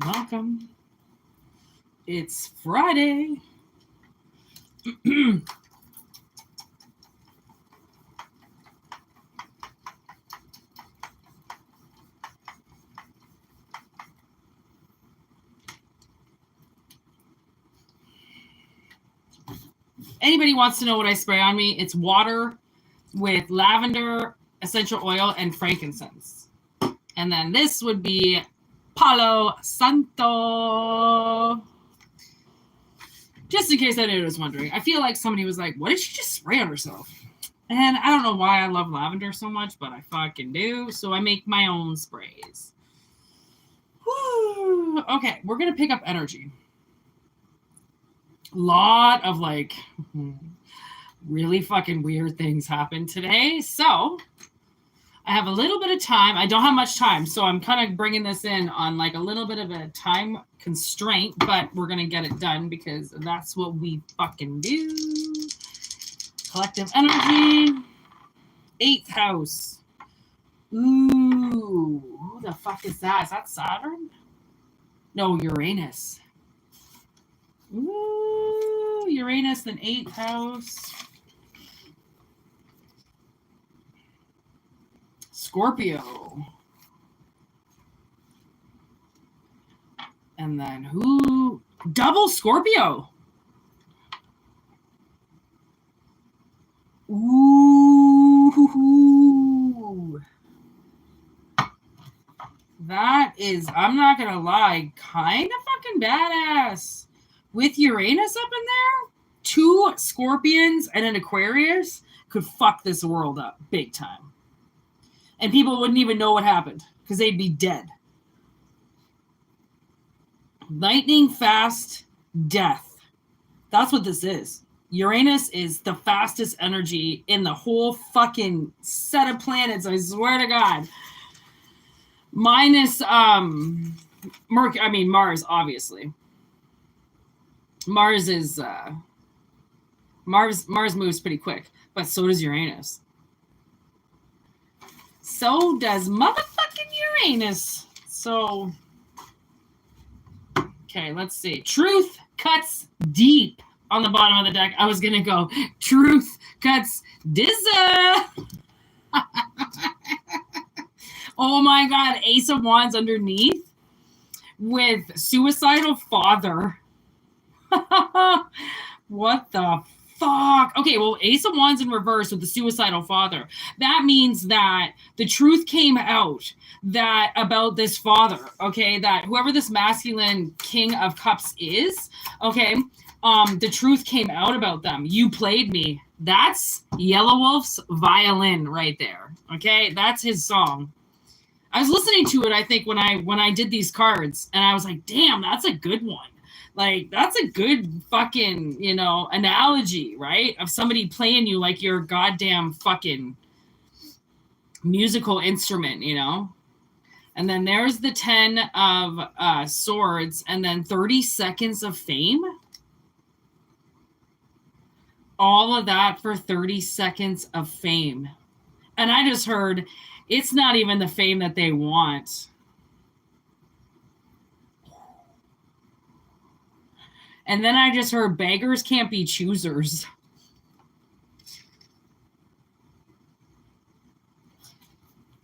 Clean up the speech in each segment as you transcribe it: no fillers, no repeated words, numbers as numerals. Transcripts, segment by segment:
Welcome. It's Friday. Anybody wants to know what I spray on me? It's water with lavender, essential oil, and frankincense. And then this would be Palo Santo. Just in case anybody was wondering. I feel like somebody was like, what did she just spray on herself? And I don't know why I love lavender so much, but I fucking do. So I make my own sprays. Whew. Okay, we're going to pick up energy. Lot of like really fucking weird things happened today. So I have a little bit of time. I don't have much time, so I'm kind of bringing this in on like a little bit of a time constraint, but we're going to get it done because that's what we fucking do. Collective energy. 8th house. Ooh, who the fuck is that? Is that Saturn? No, Uranus. Ooh, Uranus in 8th house. Scorpio. And then who? Double Scorpio. Ooh. That is, I'm not going to lie, kind of fucking badass. With Uranus up in there, 2 Scorpions and an Aquarius could fuck this world up big time. And people wouldn't even know what happened because they'd be dead. Lightning fast death. That's what this is. Uranus is the fastest energy in the whole fucking set of planets. I swear to God. Minus Mars, obviously. Mars is Mars moves pretty quick, but so does Uranus. So does motherfucking Uranus. So, okay, let's see. Truth cuts deep on the bottom of the deck. I was going to go, truth cuts dizza. Oh my God, Ace of Wands underneath with suicidal father. What the fuck? Okay, well, Ace of Wands in reverse with the suicidal father. That means that the truth came out that about this father, okay, that whoever this masculine King of Cups is, okay, the truth came out about them. You played me. That's Yellow Wolf's violin right there, okay? That's his song. I was listening to it, I think, when I did these cards, and I was like, damn, that's a good one. Like, that's a good fucking, analogy, right? Of somebody playing you like your goddamn fucking musical instrument, And then there's the 10 of swords, and then 30 seconds of fame. All of that for 30 seconds of fame. And I just heard it's not even the fame that they want. And then I just heard beggars can't be choosers.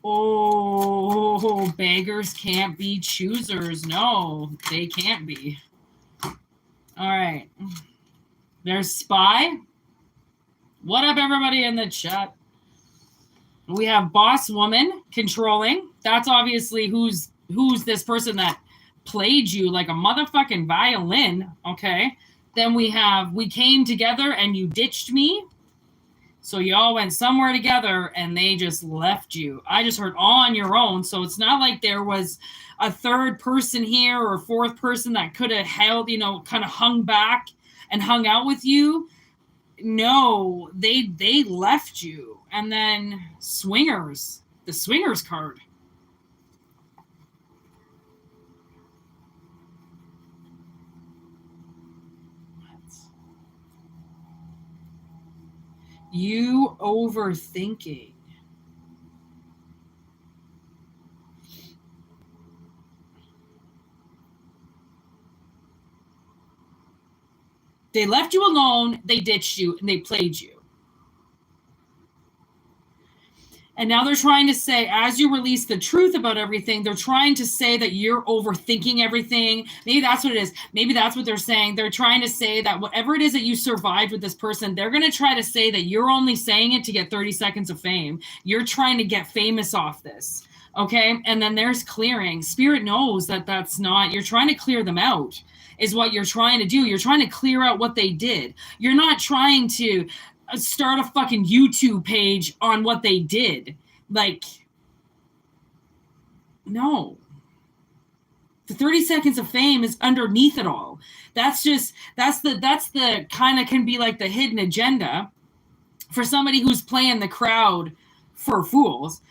Oh, beggars can't be choosers. No, they can't be. All right. There's Spy. What up, everybody in the chat? We have Boss Woman controlling. That's obviously who's this person that played you like a motherfucking violin, okay? Then we came together and you ditched me. So you all went somewhere together and they just left you. I just heard all on your own. So it's not like there was a third person here or a fourth person that could have held, kind of hung back and hung out with you. No, they left you. And then Swingers, the Swingers card. You overthinking. They left you alone, they ditched you, and they played you. And now they're trying to say, as you release the truth about everything, they're trying to say that you're overthinking everything. Maybe that's what it is. Maybe that's what they're saying. They're trying to say that whatever it is that you survived with this person, they're going to try to say that you're only saying it to get 30 seconds of fame. You're trying to get famous off this. Okay? And then there's clearing. Spirit knows that that's not, you're trying to clear them out is what you're trying to do. You're trying to clear out what they did. You're not trying to start a fucking YouTube page on what they did. Like, no. The 30 seconds of fame is underneath it all. That's the kind of can be like the hidden agenda for somebody who's playing the crowd for fools.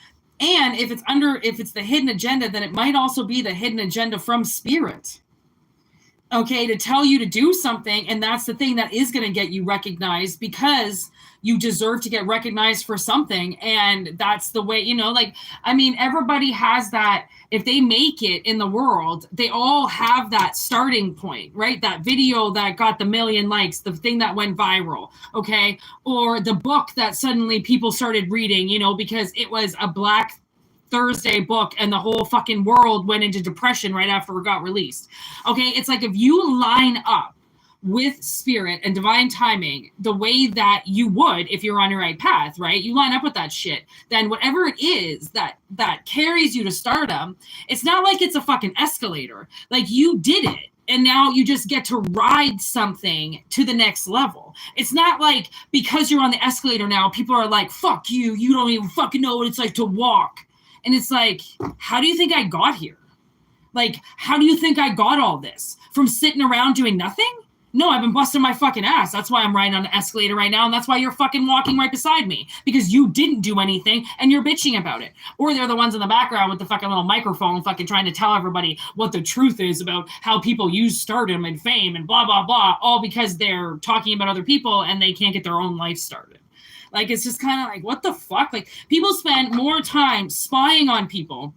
And if it's the hidden agenda, then it might also be the hidden agenda from spirit. Okay, to tell you to do something, and that's the thing that is going to get you recognized because you deserve to get recognized for something, and that's the way, like, I mean, everybody has that. If they make it in the world, they all have that starting point, right? That video that got the 1 million likes, the thing that went viral, okay? Or the book that suddenly people started reading, because it was a Black Thursday book and the whole fucking world went into depression right after it got released. Okay, it's like if you line up with spirit and divine timing the way that you would if you're on your right path, right? You line up with that shit, then whatever it is that carries you to stardom, it's not like it's a fucking escalator. Like, you did it. And now you just get to ride something to the next level. It's not like because you're on the escalator now, people are like, fuck you, you don't even fucking know what it's like to walk. And it's like, how do you think I got here? Like, how do you think I got all this? From sitting around doing nothing? No, I've been busting my fucking ass. That's why I'm riding on the escalator right now. And that's why you're fucking walking right beside me. Because you didn't do anything and you're bitching about it. Or they're the ones in the background with the fucking little microphone fucking trying to tell everybody what the truth is about how people use stardom and fame and blah, blah, blah. All because they're talking about other people and they can't get their own life started. Like, it's just kind of like, what the fuck? Like, people spend more time spying on people,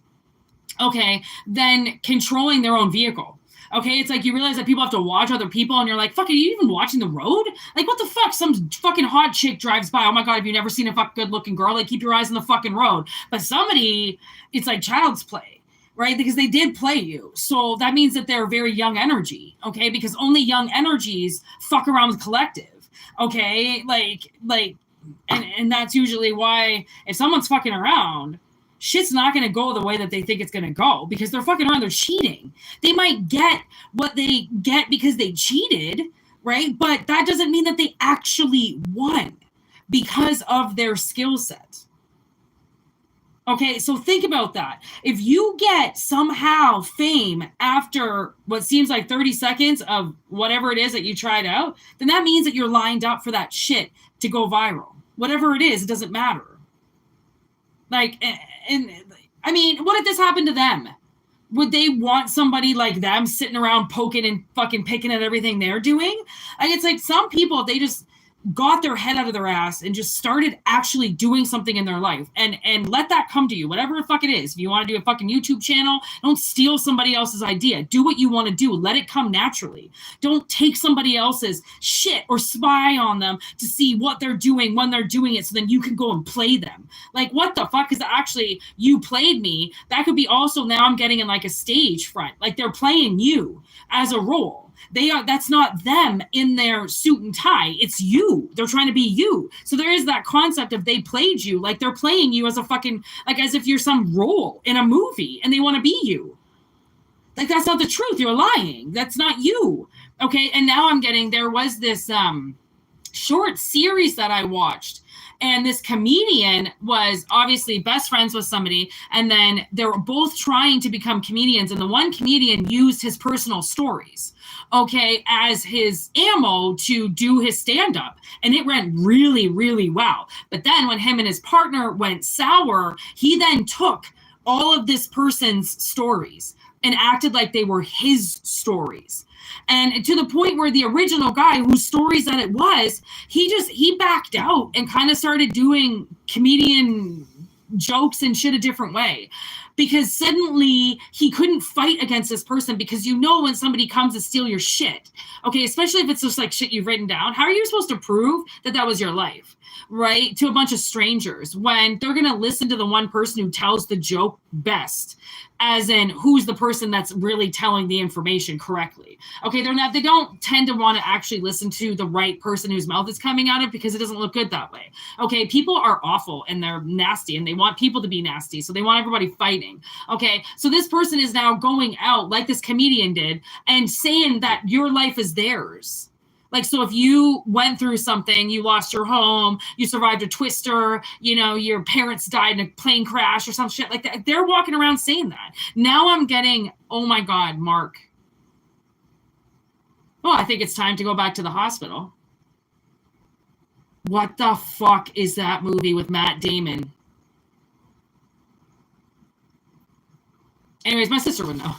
okay, than controlling their own vehicle. Okay, it's like you realize that people have to watch other people and you're like, fuck, are you even watching the road? Like, what the fuck? Some fucking hot chick drives by. Oh my God, have you never seen a fucking good looking girl? Like, keep your eyes on the fucking road. But somebody, it's like child's play, right? Because they did play you. So that means that they're very young energy, okay? Because only young energies fuck around with collective, okay? And that's usually why if someone's fucking around, shit's not going to go the way that they think it's going to go because they're fucking around. They're cheating. They might get what they get because they cheated, right? But that doesn't mean that they actually won because of their skill set. Okay, so think about that. If you get somehow fame after what seems like 30 seconds of whatever it is that you tried out, then that means that you're lined up for that shit to go viral. Whatever it is, it doesn't matter. Like, and I mean, what if this happened to them? Would they want somebody like them sitting around poking and fucking picking at everything they're doing? Like, it's like some people, they just got their head out of their ass and just started actually doing something in their life and let that come to you, whatever the fuck it is. If you want to do a fucking YouTube channel, don't steal somebody else's idea. Do what you want to do. Let it come naturally. Don't take somebody else's shit or spy on them to see what they're doing when they're doing it so then you can go and play them. Like, what the fuck? Because actually you played me. That could be also now I'm getting in like a stage front. Like, they're playing you as a role. That's not them in their suit and tie. It's you. They're trying to be you. So there is that concept of they played you. Like, they're playing you as a fucking, like, as if you're some role in a movie and they want to be you. Like, that's not the truth. You're lying. That's not you. Okay. And now there was this short series that I watched. And this comedian was obviously best friends with somebody. And then they were both trying to become comedians. And the one comedian used his personal stories, okay, as his ammo to do his stand-up. And it went really, really well. But then when him and his partner went sour, he then took all of this person's stories and acted like they were his stories. And to the point where the original guy whose stories that it was, he backed out and kind of started doing comedian jokes and shit a different way, because suddenly he couldn't fight against this person, because you know when somebody comes to steal your shit, okay, especially if it's just like shit you've written down, how are you supposed to prove that that was your life, right, to a bunch of strangers when they're going to listen to the one person who tells the joke best, as in who's the person that's really telling the information correctly. Okay, they don't tend to want to actually listen to the right person whose mouth is coming out of, because it doesn't look good that way. Okay, people are awful and they're nasty and they want people to be nasty, so they want everybody fighting. Okay, so this person is now going out like this comedian did and saying that your life is theirs. Like, so if you went through something, you lost your home, you survived a twister, you know, your parents died in a plane crash or some shit like that, they're walking around saying that. Now I'm getting, oh my God, Mark. Oh, I think it's time to go back to the hospital. What the fuck is that movie with Matt Damon? Anyways, my sister would know.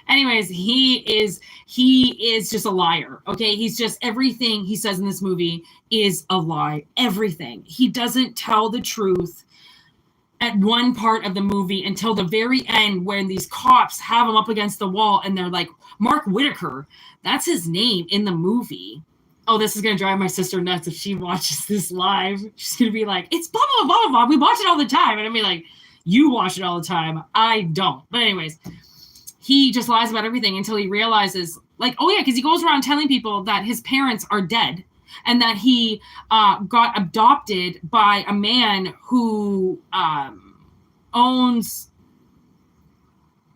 Anyways, he is just a liar. Okay, he's just, everything he says in this movie is a lie. Everything. He doesn't tell the truth at one part of the movie until the very end, when these cops have him up against the wall and they're like, Mark Whitaker, that's his name in the movie. Oh, this is going to drive my sister nuts if she watches this live. She's going to be like, it's blah, blah, blah, blah, blah. We watch it all the time. And I'll be like, you watch it all the time. I don't. But anyways, he just lies about everything until he realizes, like, oh yeah, because he goes around telling people that his parents are dead and that he got adopted by a man who owns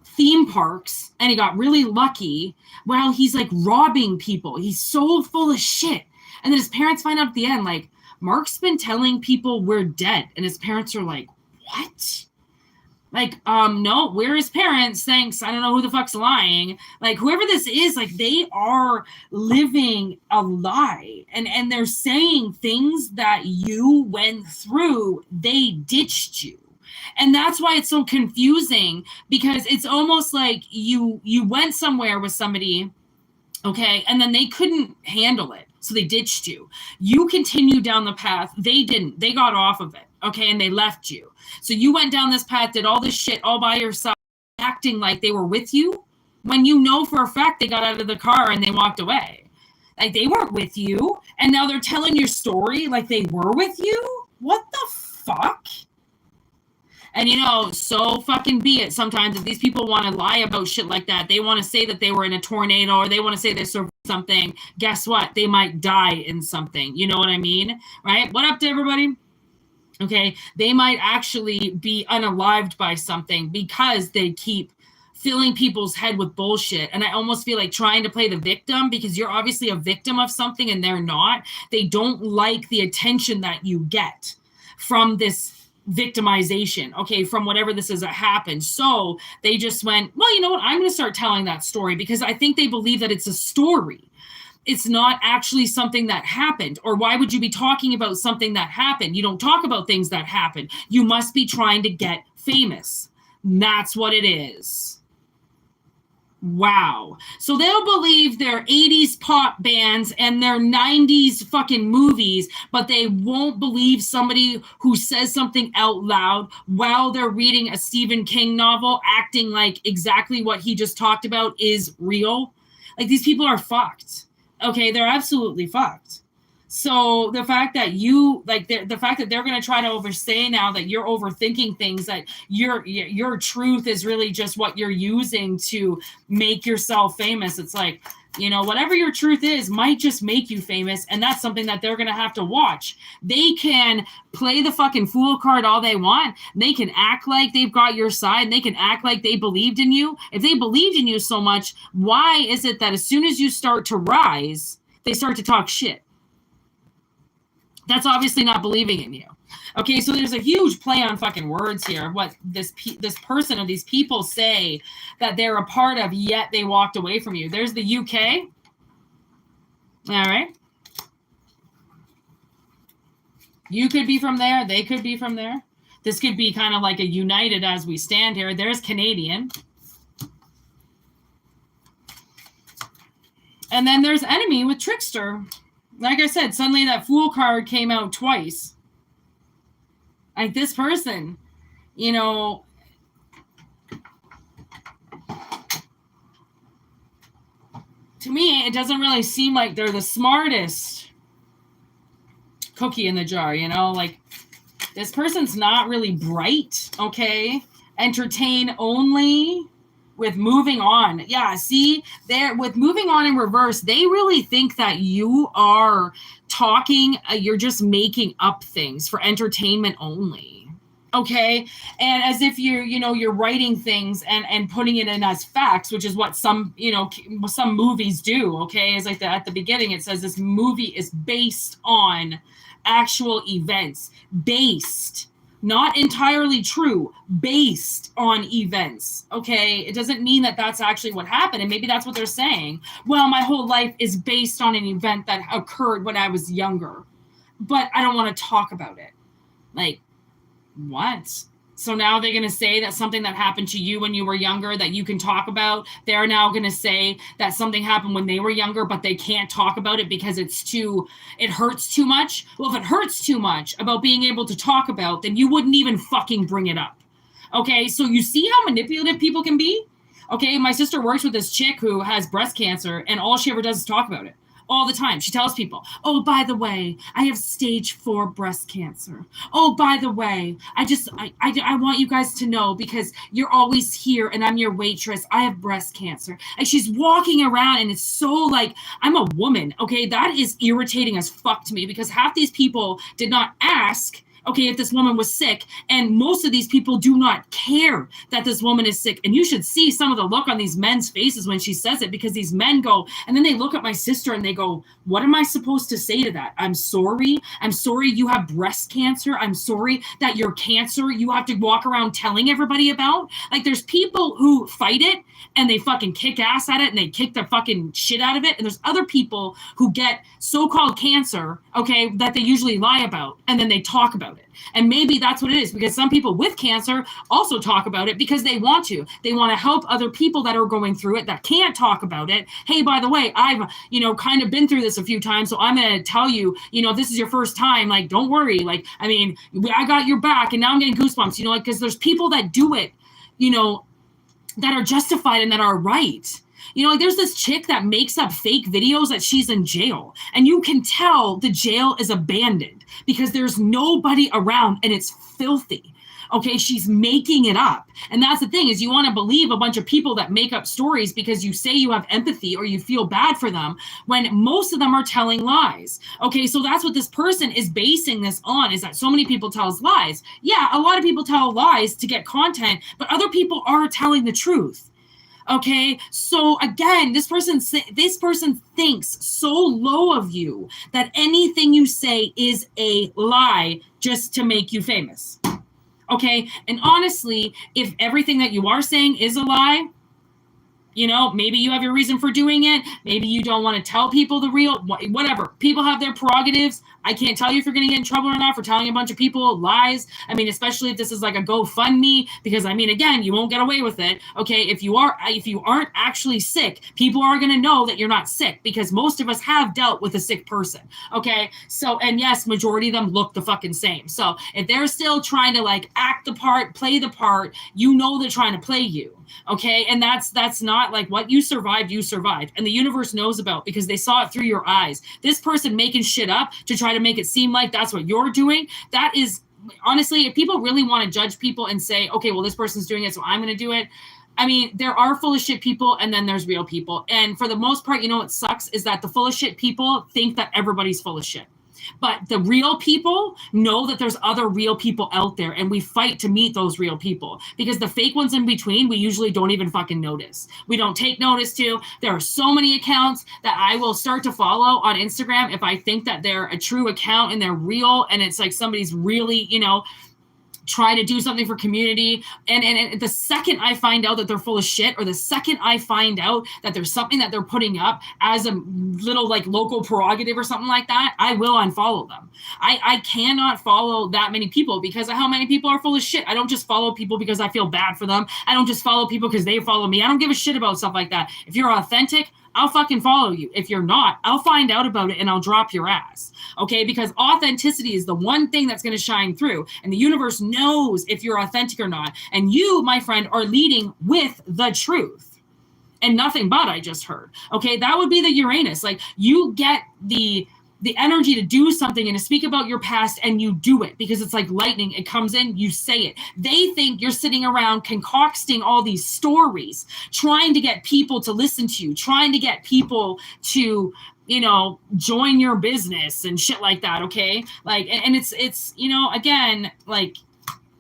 theme parks, and he got really lucky while he's like robbing people. He's so full of shit. And then his parents find out at the end, like, Mark's been telling people we're dead. And his parents are like, what? Like, no, we're his parents. Thanks. I don't know who the fuck's lying. Like, whoever this is, like, they are living a lie. And they're saying things that you went through. They ditched you. And that's why it's so confusing, because it's almost like you went somewhere with somebody, okay, and then they couldn't handle it, so they ditched you. You continued down the path. They didn't. They got off of it, okay, and they left you. So you went down this path, did all this shit all by yourself, acting like they were with you, when you know for a fact they got out of the car and they walked away. Like, they weren't with you, and now they're telling your story like they were with you? What the fuck? And, you know, so fucking be it. Sometimes if these people want to lie about shit like that, they want to say that they were in a tornado, or they want to say they survived something. Guess what? They might die in something. You know what I mean? Right? What up to everybody? Okay. They might actually be unalived by something because they keep filling people's head with bullshit. And I almost feel like trying to play the victim, because you're obviously a victim of something and they're not. They don't like the attention that you get from this victimization, okay, from whatever this is that happened. So they just went, well, you know what, I'm going to start telling that story, because I think they believe that it's a story. It's not actually something that happened. Or why would you be talking about something that happened? You don't talk about things that happen. You must be trying to get famous. That's what it is. Wow. So they'll believe their 80s pop bands and their 90s fucking movies, but they won't believe somebody who says something out loud while they're reading a Stephen King novel, acting like exactly what he just talked about is real. Like, these people are fucked. Okay, they're absolutely fucked. So the fact that you, like, the fact that they're going to try to oversay now that you're overthinking things, that your truth is really just what you're using to make yourself famous. It's like, you know, whatever your truth is might just make you famous, and that's something that they're going to have to watch. They can play the fucking fool card all they want. They can act like they've got your side. They can act like they believed in you. If they believed in you so much, why is it that as soon as you start to rise, they start to talk shit? That's obviously not believing in you. Okay, so there's a huge play on fucking words here. What this person or these people say that they're a part of, yet they walked away from you. There's the UK. All right. You could be from there. They could be from there. This could be kind of like a united as we stand here. There's Canadian. And then there's enemy with trickster. Like I said, suddenly that fool card came out twice. Like this person, you know, to me, it doesn't really seem like they're the smartest cookie in the jar, you know? Like, this person's not really bright, okay? Entertain only with moving on. Yeah, see, with moving on in reverse, they really think that you are talking, you're just making up things for entertainment only. Okay, and as if you're writing things and putting it in as facts, which is what some movies do. Okay, is like at the beginning it says this movie is based on actual events, based, not entirely true, based on events. Okay, it doesn't mean that that's actually what happened, and maybe that's what they're saying. Well, my whole life is based on an event that occurred when I was younger, but I don't want to talk about it. Like, what? So now they're going to say that something that happened to you when you were younger that you can talk about, they're now going to say that something happened when they were younger, but they can't talk about it because it hurts too much. Well, if it hurts too much about being able to talk about, then you wouldn't even fucking bring it up. Okay, so you see how manipulative people can be? Okay, my sister works with this chick who has breast cancer, and all she ever does is talk about it. All the time. She tells people, oh, by the way, I have stage 4 breast cancer. Oh, by the way, I want you guys to know because you're always here and I'm your waitress. I have breast cancer. And she's walking around and it's so like, I'm a woman. Okay, that is irritating as fuck to me because half these people did not ask, okay, if this woman was sick, and most of these people do not care that this woman is sick. And you should see some of the look on these men's faces when she says it, because these men go, and then they look at my sister and they go, what am I supposed to say to that? I'm sorry you have breast cancer. I'm sorry that your cancer you have to walk around telling everybody about. Like, there's people who fight it and they fucking kick ass at it and they kick the fucking shit out of it. And there's other people who get so-called cancer, okay, that they usually lie about and then they talk about it. And maybe that's what it is, because some people with cancer also talk about it because they want to. They want to help other people that are going through it that can't talk about it. Hey, by the way, I've, kind of been through this a few times, so I'm going to tell you, if this is your first time, like, don't worry. Like, I mean, I got your back, and now I'm getting goosebumps, like, because there's people that do it, that are justified and that are right. Like, there's this chick that makes up fake videos that she's in jail, and you can tell the jail is abandoned because there's nobody around and it's filthy. Okay, she's making it up. And that's the thing, is you want to believe a bunch of people that make up stories because you say you have empathy or you feel bad for them, when most of them are telling lies. Okay, so that's what this person is basing this on, is that so many people tell lies. Yeah, a lot of people tell lies to get content, but other people are telling the truth. Okay, so again, this person thinks so low of you that anything you say is a lie just to make you famous. Okay, and honestly, if everything that you are saying is a lie, maybe you have your reason for doing it. Maybe you don't want to tell people the real, whatever. People have their prerogatives. I can't tell you if you're going to get in trouble or not for telling a bunch of people lies. I mean, especially if this is like a GoFundMe, because I mean, again, you won't get away with it. Okay, if you aren't actually sick, people are going to know that you're not sick, because most of us have dealt with a sick person. Okay, so, and yes, majority of them look the fucking same. So if they're still trying to like act the part, play the part, they're trying to play you. Okay, and that's not like what you survived, and the universe knows about, because they saw it through your eyes. This person making shit up to try to make it seem like that's what you're doing, that is, honestly, if people really want to judge people and say, okay, well, this person's doing it, so I'm going to do it. I mean, there are full of shit people, and then there's real people. And for the most part, what sucks is that the full of shit people think that everybody's full of shit. But the real people know that there's other real people out there, and we fight to meet those real people, because the fake ones in between, we usually don't even fucking notice. We don't take notice to. There are so many accounts that I will start to follow on Instagram if I think that they're a true account and they're real, and it's like somebody's really, try to do something for community. And the second I find out that they're full of shit, or the second I find out that there's something that they're putting up as a little like local prerogative or something like that, I will unfollow them. I cannot follow that many people because of how many people are full of shit. I don't just follow people because I feel bad for them. I don't just follow people because they follow me. I don't give a shit about stuff like that. If you're authentic, I'll fucking follow you. If you're not, I'll find out about it and I'll drop your ass. Okay, because authenticity is the one thing that's going to shine through, and the universe knows if you're authentic or not. And you, my friend, are leading with the truth and nothing but, I just heard. Okay, that would be the Uranus. Like, you get the energy to do something and to speak about your past, and you do it because it's like lightning. It comes in, you say it. They think you're sitting around concocting all these stories, trying to get people to listen to you, trying to get people to, you know, join your business and shit like that. Okay. Like, and it's, you know, again, like,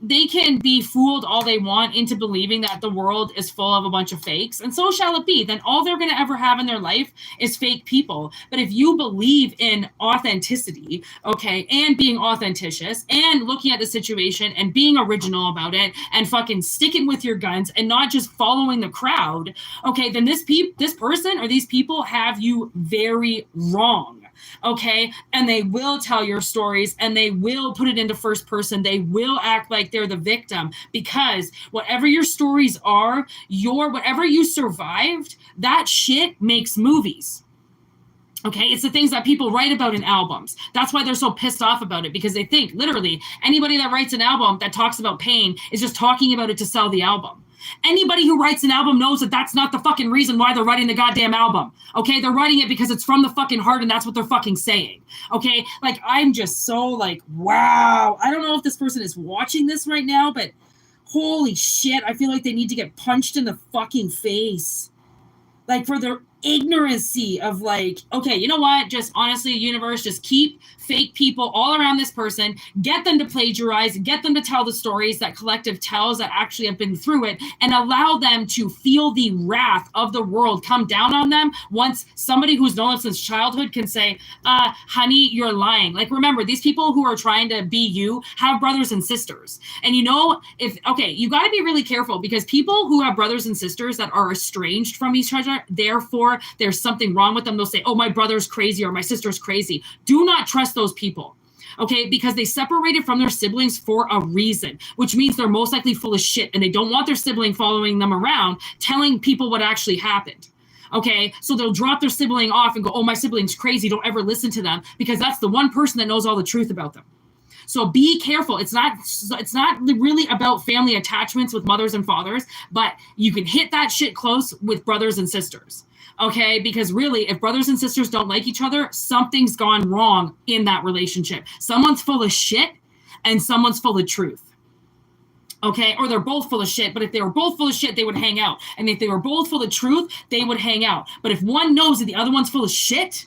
they can be fooled all they want into believing that the world is full of a bunch of fakes, and so shall it be. Then all they're going to ever have in their life is fake people. But if you believe in authenticity, okay, and being authenticious and looking at the situation and being original about it and fucking sticking with your guns and not just following the crowd, okay, then this person or these people have you very wrong. Okay, and they will tell your stories and they will put it into first person. They will act like they're the victim, because whatever your stories are, whatever you survived, that shit makes movies. Okay, it's the things that people write about in albums. That's why they're so pissed off about it, because they think literally anybody that writes an album that talks about pain is just talking about it to sell the album. Anybody who writes an album knows that that's not the fucking reason why they're writing the goddamn album. Okay, they're writing it because it's from the fucking heart and that's what they're fucking saying. Okay, like, I'm just so like, wow. I don't know if this person is watching this right now, but holy shit, I feel like they need to get punched in the fucking face. Like, for their ignorancy of like, okay, you know what? Just honestly, universe, just keep fake people all around this person, get them to plagiarize, get them to tell the stories that collective tells that actually have been through it, and allow them to feel the wrath of the world come down on them once somebody who's known them since childhood can say, honey, you're lying. Like, remember, these people who are trying to be you have brothers and sisters. And you know, you got to be really careful, because people who have brothers and sisters that are estranged from each other, therefore there's something wrong with them. They'll say, oh, my brother's crazy or my sister's crazy. Do not trust those people, okay? Because they separated from their siblings for a reason, which means they're most likely full of shit, and they don't want their sibling following them around, telling people what actually happened. Okay, so they'll drop their sibling off and go, oh, my sibling's crazy. Don't ever listen to them, because that's the one person that knows all the truth about them. So be careful. It's not really about family attachments with mothers and fathers, but you can hit that shit close with brothers and sisters. Okay, because really, if brothers and sisters don't like each other, something's gone wrong in that relationship. Someone's full of shit and someone's full of truth. Okay, or they're both full of shit, but if they were both full of shit, they would hang out. And if they were both full of truth, they would hang out. But if one knows that the other one's full of shit,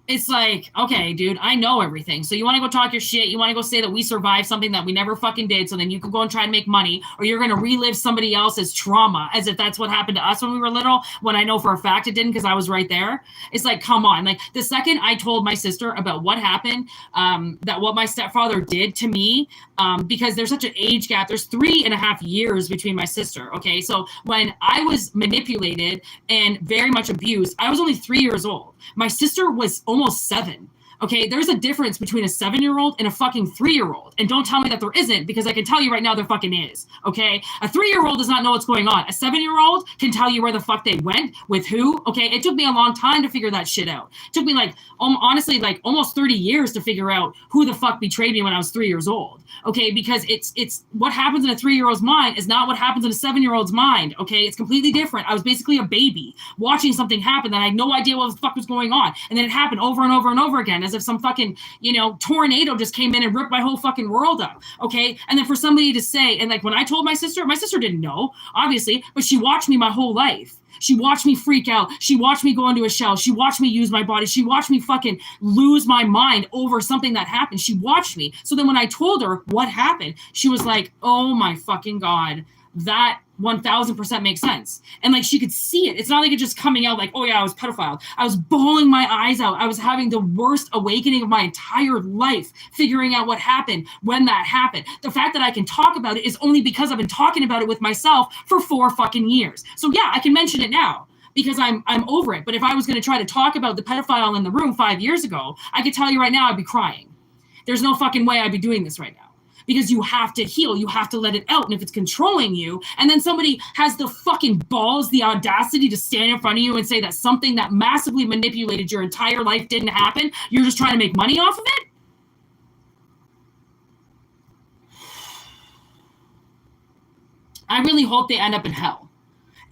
it's like, okay, dude, I know everything. So you want to go talk your shit. You want to go say that we survived something that we never fucking did. So then you can go and try and make money, or you're going to relive somebody else's trauma as if that's what happened to us when we were little, when I know for a fact it didn't, because I was right there. It's like, come on. Like, the second I told my sister about what happened, that what my stepfather did to me, because there's such an age gap. There's 3.5 years between my sister. Okay. So when I was manipulated and very much abused, I was only 3 years old. My sister was almost 7. Okay, there's a difference between a 7-year-old and a fucking 3-year-old. And don't tell me that there isn't, because I can tell you right now there fucking is. Okay, a 3-year-old does not know what's going on. A 7-year-old can tell you where the fuck they went, with who. Okay, it took me a long time to figure that shit out. It took me like, honestly, like almost 30 years to figure out who the fuck betrayed me when I was 3 years old. Okay, because it's what happens in a 3-year-old's mind is not what happens in a 7-year-old's mind. Okay, it's completely different. I was basically a baby watching something happen that I had no idea what the fuck was going on. And then it happened over and over and over again, as if some fucking, tornado just came in and ripped my whole fucking world up. Okay. And then for somebody to say, and like when I told my sister didn't know, obviously, but she watched me my whole life. She watched me freak out. She watched me go into a shell. She watched me use my body. She watched me fucking lose my mind over something that happened. She watched me. So then when I told her what happened, she was like, oh my fucking God, that 1000% makes sense. And like, she could see it. It's not like it just coming out like, oh yeah, I was pedophile. I was bawling my eyes out. I was having the worst awakening of my entire life, figuring out what happened when that happened. The fact that I can talk about it is only because I've been talking about it with myself for 4 fucking years. So yeah, I can mention it now because I'm over it. But if I was going to try to talk about the pedophile in the room 5 years ago, I could tell you right now, I'd be crying. There's no fucking way I'd be doing this right now. because you have to heal. You have to let it out. And if it's controlling you, and then somebody has the fucking balls, the audacity to stand in front of you and say that something that massively manipulated your entire life didn't happen, you're just trying to make money off of it? I really hope they end up in hell,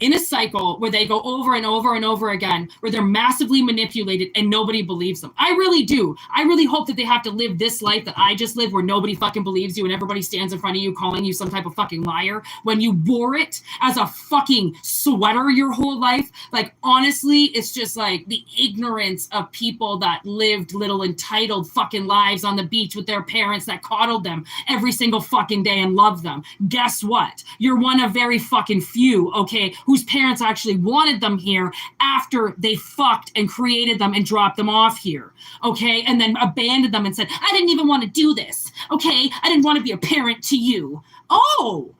in a cycle where they go over and over and over again, where they're massively manipulated and nobody believes them. I really do. I really hope that they have to live this life that I just lived, where nobody fucking believes you and everybody stands in front of you calling you some type of fucking liar when you wore it as a fucking sweater your whole life. Like, honestly, it's just like the ignorance of people that lived little entitled fucking lives on the beach with their parents that coddled them every single fucking day and loved them. Guess what? You're one of very fucking few, okay, whose parents actually wanted them here after they fucked and created them and dropped them off here, okay? And then abandoned them and said, I didn't even want to do this, okay? I didn't want to be a parent to you. Oh,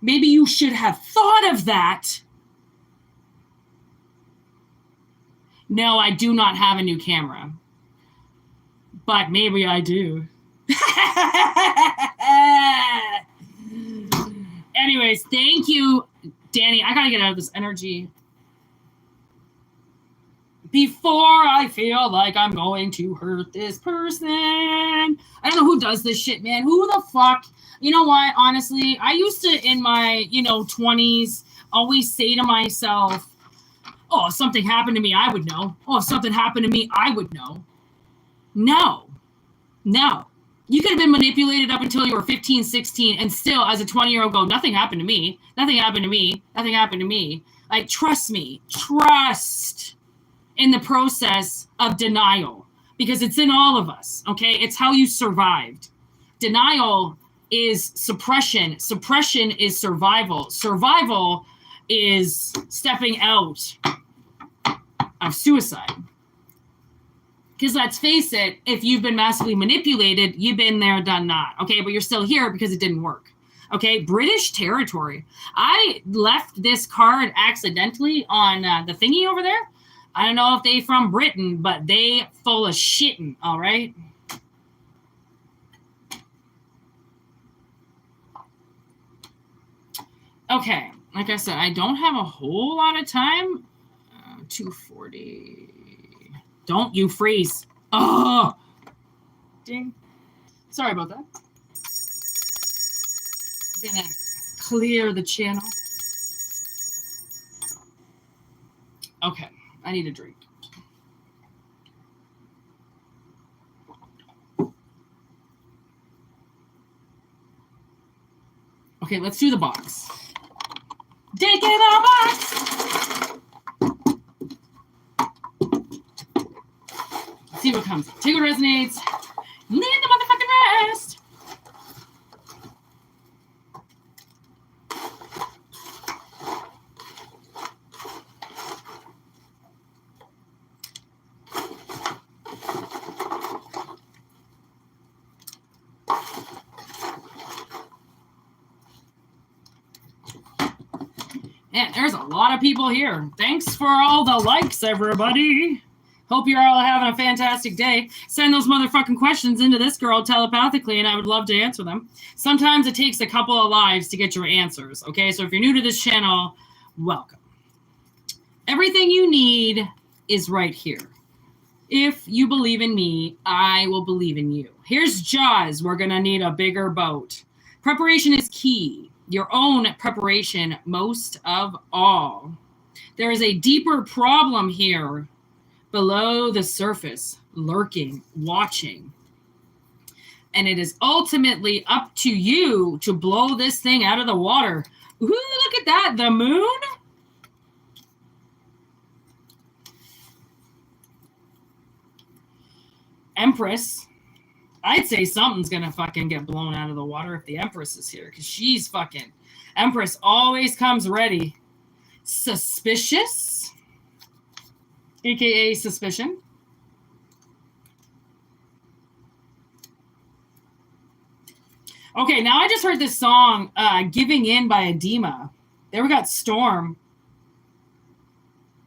maybe you should have thought of that. No, I do not have a new camera, but maybe I do. Anyways, thank you, Danny. I gotta get out of this energy before I feel like I'm going to hurt this person. I don't know who does this shit, man. Who the fuck? You know what? Honestly, I used to, in my, 20s, always say to myself, oh, if something happened to me, I would know. Oh, if something happened to me, I would know. No. You could have been manipulated up until you were 15, 16, and still, as a 20-year-old, go, nothing happened to me. Nothing happened to me. Nothing happened to me. Like, trust me. Trust in the process of denial, because it's in all of us, okay? It's how you survived. Denial is suppression. Suppression is survival. Survival is stepping out of suicide. Because let's face it, if you've been massively manipulated, you've been there, done that. Okay, but you're still here because it didn't work. Okay, British territory. I left this card accidentally on the thingy over there. I don't know if they from Britain, but they full of shitting, all right? Okay, like I said, I don't have a whole lot of time. 240. Don't you freeze. Oh, ding. Sorry about that. I'm gonna clear the channel. Okay, I need a drink. Okay, let's do the box. Dig in our box. See what comes. Take what resonates. Leave the motherfucking rest. Man, there's a lot of people here. Thanks for all the likes, everybody. Hope you're all having a fantastic day. Send those motherfucking questions into this girl telepathically, and I would love to answer them. Sometimes it takes a couple of lives to get your answers, okay? So if you're new to this channel, welcome. Everything you need is right here. If you believe in me, I will believe in you. Here's Jaws. We're going to need a bigger boat. Preparation is key. Your own preparation, most of all. There is a deeper problem here below the surface, lurking, watching. And it is ultimately up to you to blow this thing out of the water. Ooh, look at that. The moon? Empress. I'd say something's going to fucking get blown out of the water if the Empress is here, because she's fucking... Empress always comes ready. Suspicious? AKA suspicion. Okay, now I just heard this song, Giving In by Edema. There we got Storm.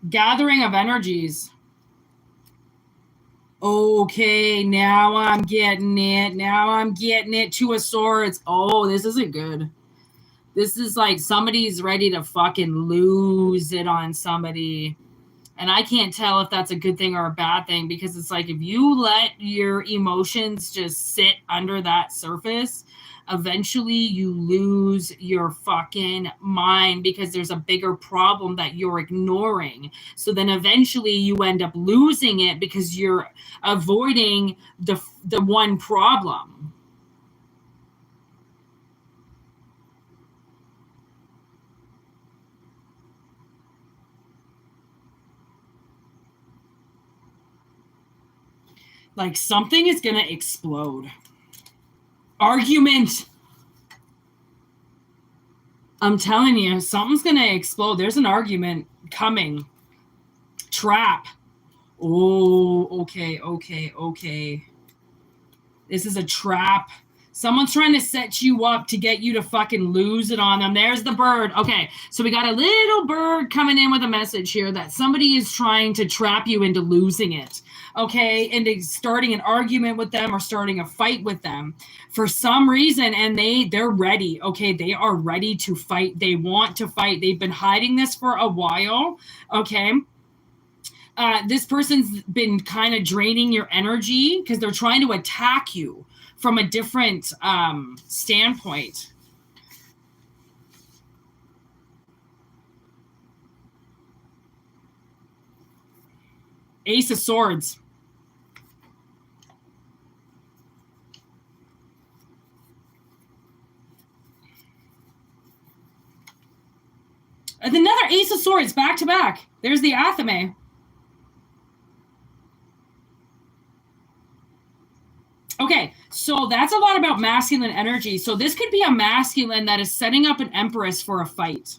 Gathering of energies. Okay, now I'm getting it. Now I'm getting it. Two of Swords. Oh, this isn't good. This is like somebody's ready to fucking lose it on somebody. And I can't tell if that's a good thing or a bad thing, because it's like if you let your emotions just sit under that surface, eventually you lose your fucking mind because there's a bigger problem that you're ignoring. So then eventually you end up losing it because you're avoiding the one problem. Like something is going to explode. Argument. I'm telling you, something's going to explode. There's an argument coming. Trap. Oh, okay. This is a trap. Someone's trying to set you up to get you to fucking lose it on them. There's the bird. Okay, so we got a little bird coming in with a message here that somebody is trying to trap you into losing it. Okay, into starting an argument with them or starting a fight with them for some reason, and they're ready. Okay, they are ready to fight. They want to fight. They've been hiding this for a while. Okay. This person's been kind of draining your energy because they're trying to attack you from a different standpoint. Ace of Swords. And another Ace of Swords back to back. There's the Athame. Okay, so that's a lot about masculine energy. So this could be a masculine that is setting up an empress for a fight.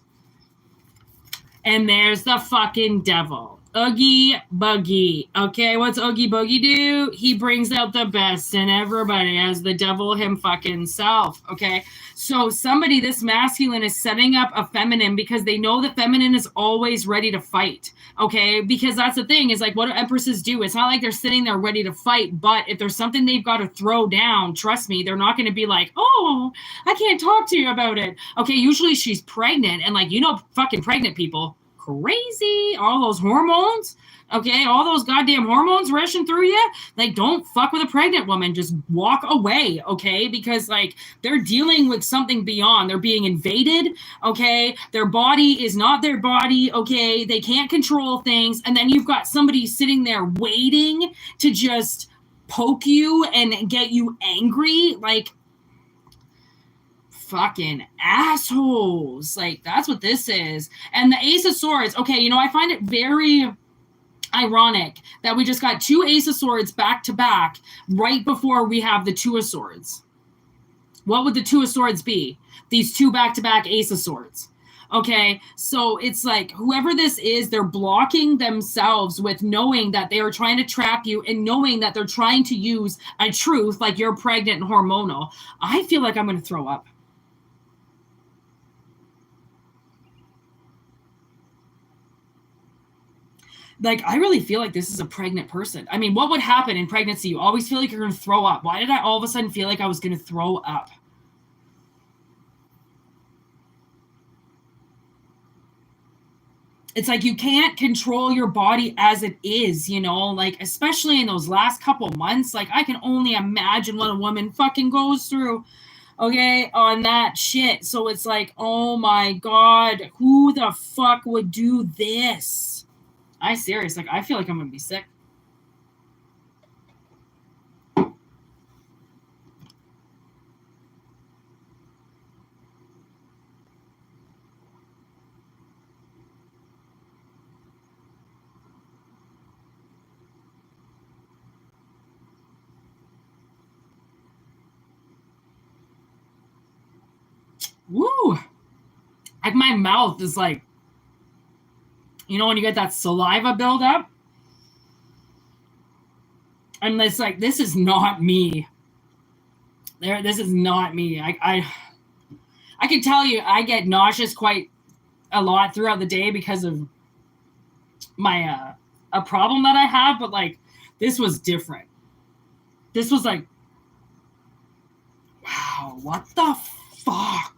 And there's the fucking devil. Oogie Boogie. Okay, what's Oogie Boogie do? He brings out the best in everybody as the devil him fucking self. Okay, so somebody, this masculine, is setting up a feminine because they know the feminine is always ready to fight. Okay, because that's the thing, is like, what do empresses do? It's not like they're sitting there ready to fight, but if there's something they've got to throw down, trust me, they're not going to be like, oh, I can't talk to you about it. Okay, usually she's pregnant, and like, you know, fucking pregnant people, crazy, all those hormones, okay, all those goddamn hormones rushing through you. Like, don't fuck with a pregnant woman. Just walk away, okay? Because like, they're dealing with something beyond. They're being invaded, okay? Their body is not their body, okay? They can't control things, and then you've got somebody sitting there waiting to just poke you and get you angry. Like, fucking assholes. Like, that's what this is. And the Ace of Swords, okay, you know, I find it very ironic that we just got two Ace of Swords back to back right before we have the Two of Swords. What would the Two of Swords be? These two back-to-back Ace of Swords. Okay, so it's like, whoever this is, they're blocking themselves with knowing that they are trying to trap you and knowing that they're trying to use a truth like you're pregnant and hormonal. I feel like I'm going to throw up. Like, I really feel like this is a pregnant person. I mean, what would happen in pregnancy? You always feel like you're going to throw up. Why did I all of a sudden feel like I was going to throw up? It's like you can't control your body as it is, you know, like, especially in those last couple months. Like, I can only imagine what a woman fucking goes through, okay, on that shit. So it's like, oh my God, who the fuck would do this? I serious, like, I feel like I'm gonna be sick. Woo! Like, my mouth is like, you know, when you get that saliva buildup? And it's like, this is not me. This is not me. I can tell you, I get nauseous quite a lot throughout the day because of my a problem that I have, but like, This was different. This was like, wow, what the fuck?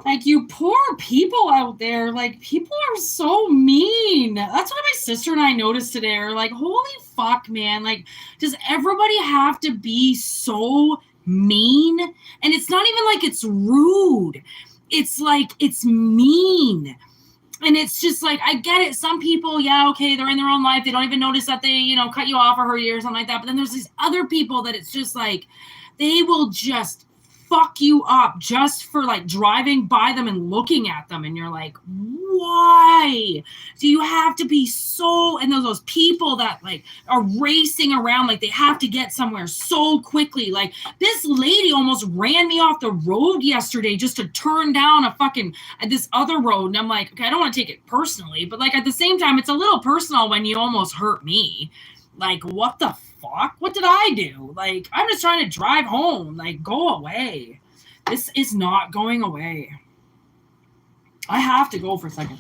Like, you poor people out there, like, people are so mean. That's what my sister and I noticed today. Are like, holy fuck, man. Like, does everybody have to be so mean? And it's not even like it's rude. It's like, it's mean. And it's just like, I get it. Some people, yeah, okay, they're in their own life. They don't even notice that they, you know, cut you off or hurt you or something like that. But then there's these other people that it's just like, they will just fuck you up just for like driving by them and looking at them. And you're like, why do you have to be so, and those people that like are racing around like they have to get somewhere so quickly. Like, this lady almost ran me off the road yesterday just to turn down a fucking this other road. And I'm like, okay, I don't want to take it personally, but like at the same time, it's a little personal when you almost hurt me. Like, what the fuck? What did I do? Like, I'm just trying to drive home. Like, go away. This is not going away. I have to go for a second.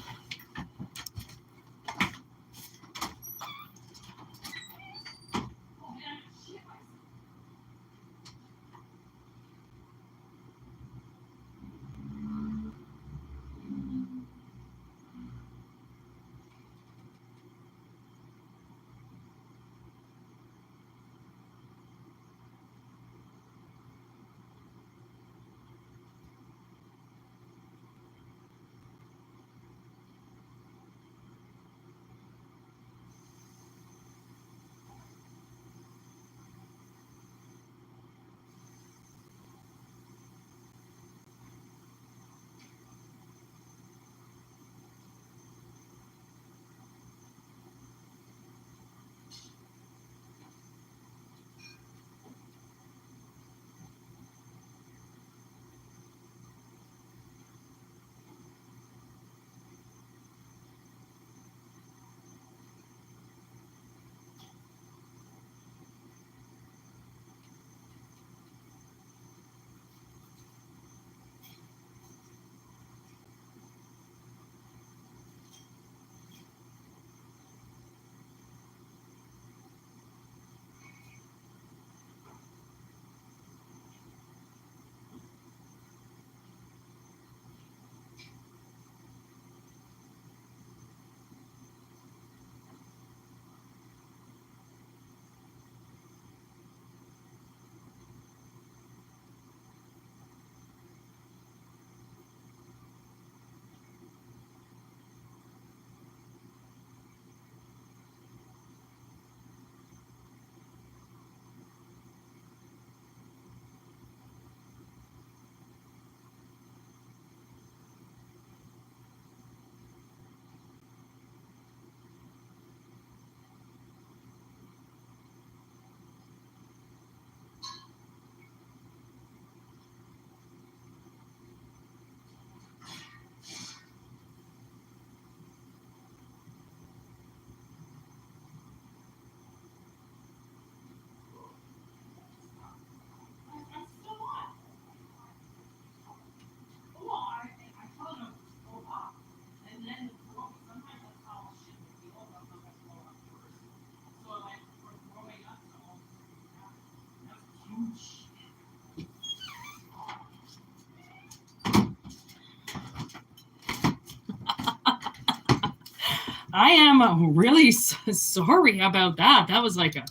I am really sorry about that. That was like a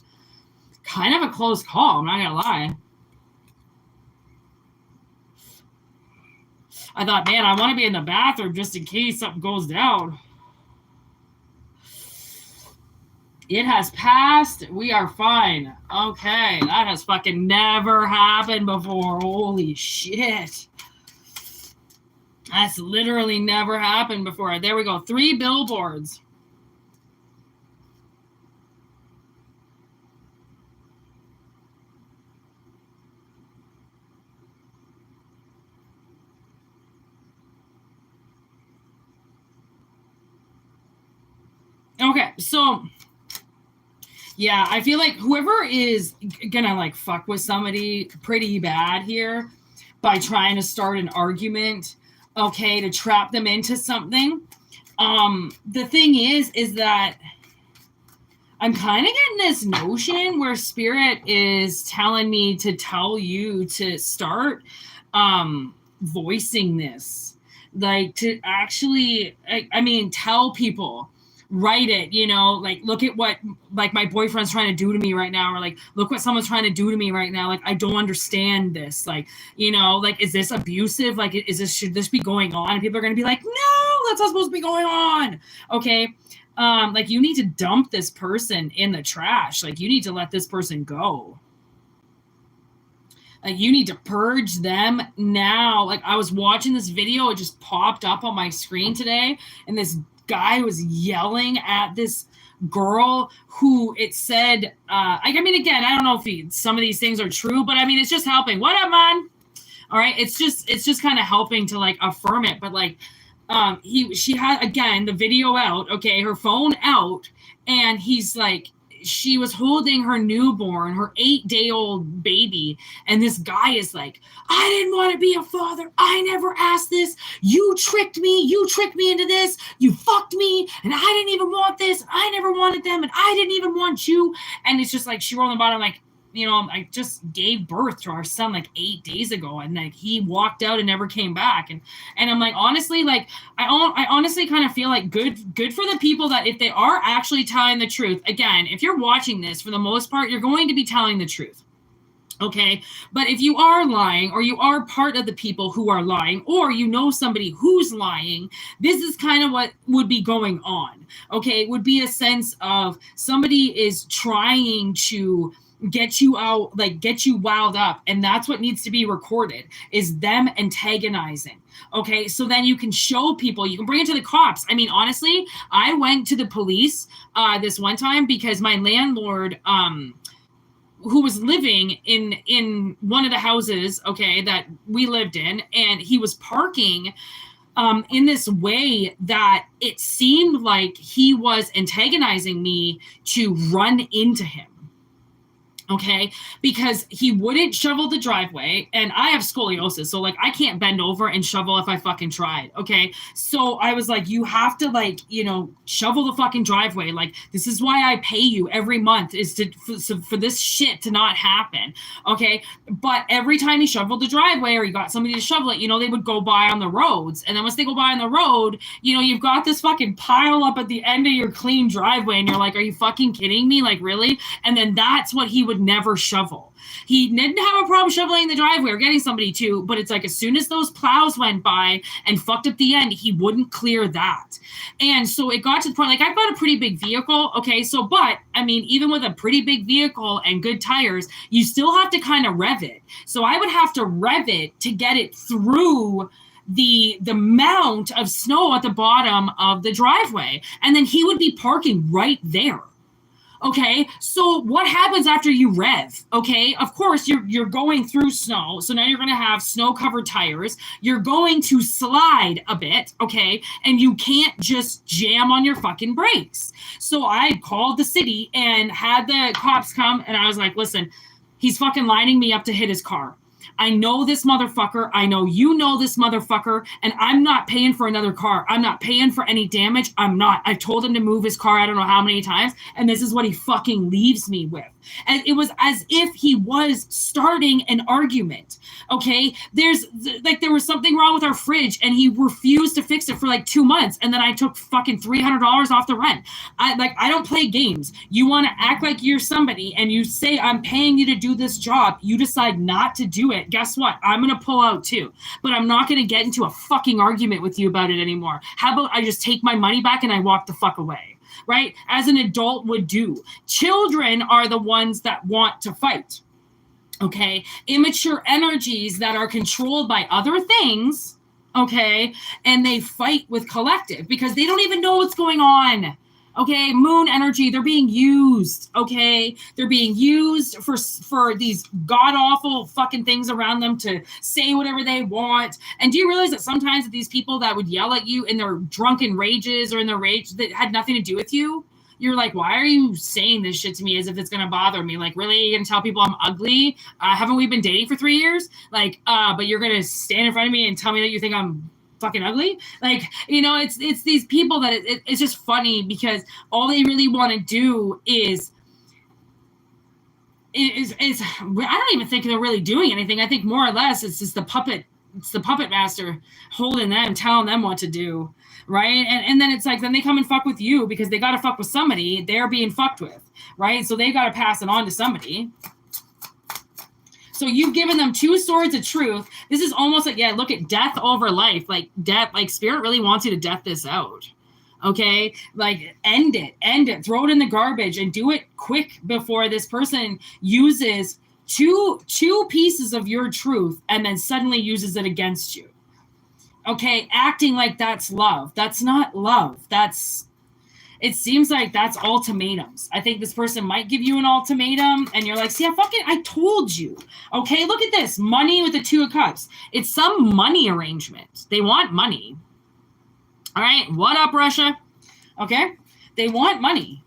kind of a close call. I'm not gonna lie. I thought, man, I want to be in the bathroom just in case something goes down. It has passed. We are fine. Okay, that has fucking never happened before. Holy shit. That's literally never happened before. There we go. 3 billboards. Okay, so yeah, I feel like whoever is gonna like fuck with somebody pretty bad here by trying to start an argument, okay, to trap them into something. The thing is that I'm kind of getting this notion where spirit is telling me to tell you to start voicing this, like to actually, I mean, tell people, write it, you know, like look at what like my boyfriend's trying to do to me right now, or like look what someone's trying to do to me right now, like I don't understand this, like, you know, like is this abusive, like is this, should this be going on? And people are going to be like, no, that's not supposed to be going on. Okay. Like you need to dump this person in the trash. Like you need to let this person go. Like you need to purge them now. Like I was watching this video, it just popped up on my screen today, and this guy was yelling at this girl who it said, I mean, again, I don't know if some of these things are true, but I mean, it's just helping. What up, man? All right. It's just kind of helping to like affirm it. But like, she had, again, the video out, okay, her phone out, and he's like, she was holding her newborn, her 8-day-old baby, and this guy is like, I didn't want to be a father. I never asked this. You tricked me. You tricked me into this. You fucked me, and I didn't even want this. I never wanted them, and I didn't even want you. And it's just like, she wrote on the bottom, like, you know, I just gave birth to our son like 8 days ago, and like he walked out and never came back. And I'm like, honestly, like I honestly kind of feel like good for the people that if they are actually telling the truth. Again, if you're watching this, for the most part, you're going to be telling the truth. Okay. But if you are lying, or you are part of the people who are lying, or you know somebody who's lying, this is kind of what would be going on. Okay. It would be a sense of somebody is trying to get you out, like get you wound up, and that's what needs to be recorded, is them antagonizing. Okay, so then you can show people, you can bring it to the cops. I mean, honestly, I went to the police this one time because my landlord who was living in one of the houses, okay, that we lived in, and he was parking in this way that it seemed like he was antagonizing me to run into him. Okay, because he wouldn't shovel the driveway, and I have scoliosis, so like I can't bend over and shovel if I fucking tried. Okay, so I was like, you have to, like, you know, shovel the fucking driveway. Like, this is why I pay you every month, is to for this shit to not happen. Okay, but every time he shoveled the driveway, or he got somebody to shovel it, you know, they would go by on the roads, and then once they go by on the road, you know, you've got this fucking pile up at the end of your clean driveway, and you're like, are you fucking kidding me? Like, really? And then that's what he would never shovel. He didn't have a problem shoveling the driveway or getting somebody to, but it's like as soon as those plows went by and fucked up the end, he wouldn't clear that. And so it got to the point, like, I've got a pretty big vehicle, okay, so, but I mean, even with a pretty big vehicle and good tires, you still have to kind of rev it. So I would have to rev it to get it through the mount of snow at the bottom of the driveway, and then he would be parking right there. Okay, so what happens after you rev? Okay, of course, you're going through snow, so now you're going to have snow-covered tires. You're going to slide a bit, okay, and you can't just jam on your fucking brakes. So I called the city and had the cops come, and I was like, listen, he's fucking lining me up to hit his car. I know this motherfucker. I know you know this motherfucker, and I'm not paying for another car. I'm not paying for any damage. I'm not. I've told him to move his car I don't know how many times, and this is what he fucking leaves me with. And it was as if he was starting an argument. Okay, there was something wrong with our fridge, and he refused to fix it for like 2 months, and then I took fucking $300 off the rent. I don't play games. You want to act like you're somebody, and you say I'm paying you to do this job. You decide not to do it. Guess what? I'm gonna pull out too, but I'm not gonna get into a fucking argument with you about it anymore. How about I just take my money back and I walk the fuck away? Right? As an adult would do. Children are the ones that want to fight. Okay? Immature energies that are controlled by other things, okay? And they fight with collective because they don't even know what's going on. Okay, moon energy, they're being used, okay? They're being used for these god-awful fucking things around them to say whatever they want. And do you realize that sometimes these people that would yell at you in their drunken rages or in their rage that had nothing to do with you, you're like, why are you saying this shit to me as if it's going to bother me? Like, really? You're going to tell people I'm ugly? Haven't we been dating for 3 years? Like, but you're going to stand in front of me and tell me that you think I'm fucking ugly. Like, you know, it's these people that it's just funny because all they really want to do is I don't even think they're really doing anything. I think more or less it's just the puppet master holding them, telling them what to do, right? And then it's like, then they come and fuck with you because they got to fuck with somebody they're being fucked with, right? So they got to pass it on to somebody. So you've given them 2 swords of truth. This is almost like, yeah, look at death over life. Like death, like spirit really wants you to death this out. Okay, like end it, throw it in the garbage and do it quick before this person uses two pieces of your truth and then suddenly uses it against you. Okay, acting like that's love. That's not love. It seems like that's ultimatums. I think this person might give you an ultimatum and you're like, see, I told you. Okay, look at this. Money with the 2 of Cups. It's some money arrangement. They want money. All right, what up, Russia? Okay, they want money.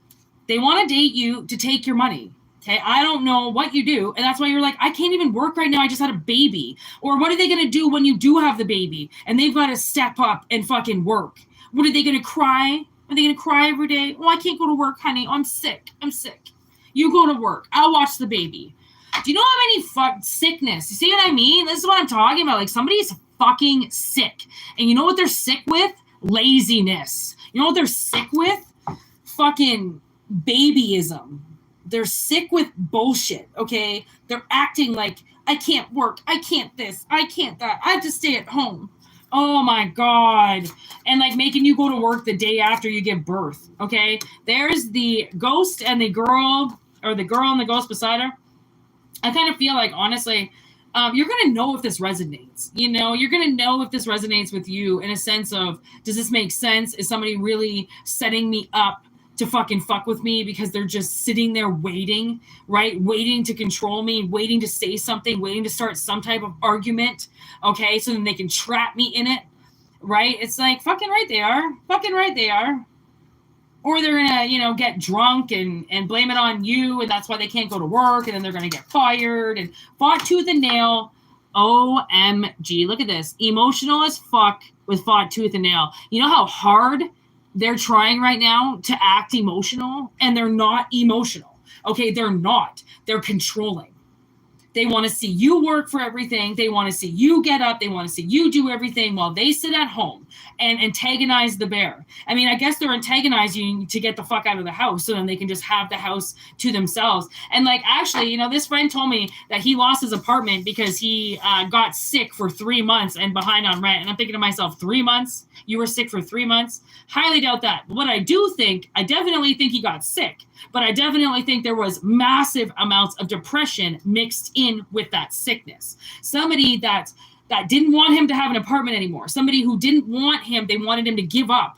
They want to date you to take your money. Okay, I don't know what you do, and that's why you're like, I can't even work right now. I just had a baby. Or what are they going to do when you do have the baby and they've got to step up and fucking work? What are they going to cry? Are they going to cry every day? Oh, I can't go to work, honey. Oh, I'm sick. You go to work. I'll watch the baby. Do you know how many sickness? You see what I mean? This is what I'm talking about. Like, somebody's fucking sick. And you know what they're sick with? Laziness. You know what they're sick with? Fucking babyism. They're sick with bullshit, okay? They're acting like, I can't work. I can't this. I can't that. I have to stay at home. Oh my God. And like making you go to work the day after you give birth, okay? There's the ghost and the girl, or the girl and the ghost beside her. I kind of feel like, honestly, you're going to know if this resonates. You know, you're going to know if this resonates with you in a sense of, does this make sense? Is somebody really setting me up to fucking fuck with me because they're just sitting there waiting, right? Waiting to control me, waiting to say something, waiting to start some type of argument, okay? So then they can trap me in it, right? It's like, fucking right they are. Fucking right they are. Or they're going to, you know, get drunk and blame it on you, and that's why they can't go to work, and then they're going to get fired and fought tooth and nail. OMG, look at this. Emotional as fuck with fought tooth and nail. You know how hard they're trying right now to act emotional, and they're not emotional. Okay, they're not. They're controlling. They want to see you work for everything. They want to see you get up. They want to see you do everything while they sit at home and antagonize the bear. I mean, I guess they're antagonizing you to get the fuck out of the house so then they can just have the house to themselves. And like, actually, you know, this friend told me that he lost his apartment because he got sick for 3 months and behind on rent. And I'm thinking to myself, 3 months? You were sick for 3 months? Highly doubt that. What I do think, I definitely think he got sick, but I definitely think there was massive amounts of depression mixed in with that sickness. Somebody that didn't want him to have an apartment anymore. Somebody who didn't want him, they wanted him to give up.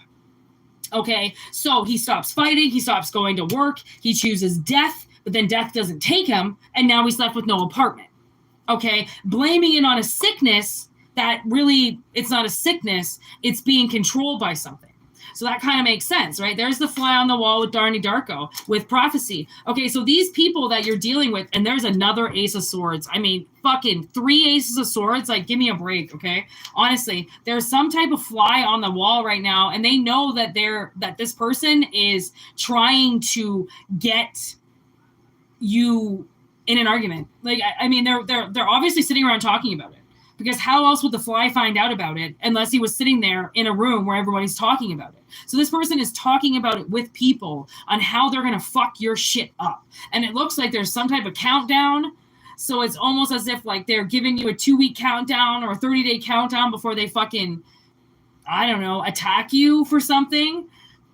Okay, so he stops fighting, he stops going to work, he chooses death, but then death doesn't take him, and now he's left with no apartment. Okay, blaming it on a sickness that really, it's not a sickness, it's being controlled by something. So that kind of makes sense, right? There's the fly on the wall with Darnie Darko, with prophecy. Okay, so these people that you're dealing with, and there's another Ace of Swords. I mean, fucking 3 Aces of Swords, like, give me a break, okay? Honestly, there's some type of fly on the wall right now, and they know that this person is trying to get you in an argument. Like, I mean, they're obviously sitting around talking about it. Because how else would the fly find out about it unless he was sitting there in a room where everybody's talking about it? So this person is talking about it with people on how they're going to fuck your shit up. And it looks like there's some type of countdown. So it's almost as if like they're giving you a 2-week countdown or a 30-day countdown before they fucking, I don't know, attack you for something.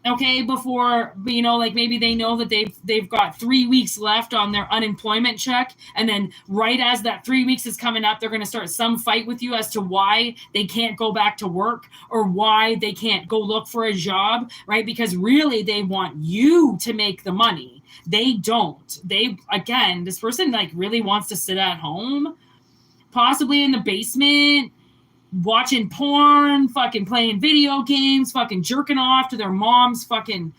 Okay, before, you know, like maybe they know that they've got 3 weeks left on their unemployment check, and then right as that 3 weeks is coming up, they're going to start some fight with you as to why they can't go back to work or why they can't go look for a job, right? Because really they want you to make the money. They don't. Again, this person like really wants to sit at home, possibly in the basement, watching porn, fucking playing video games, fucking jerking off to their mom's fucking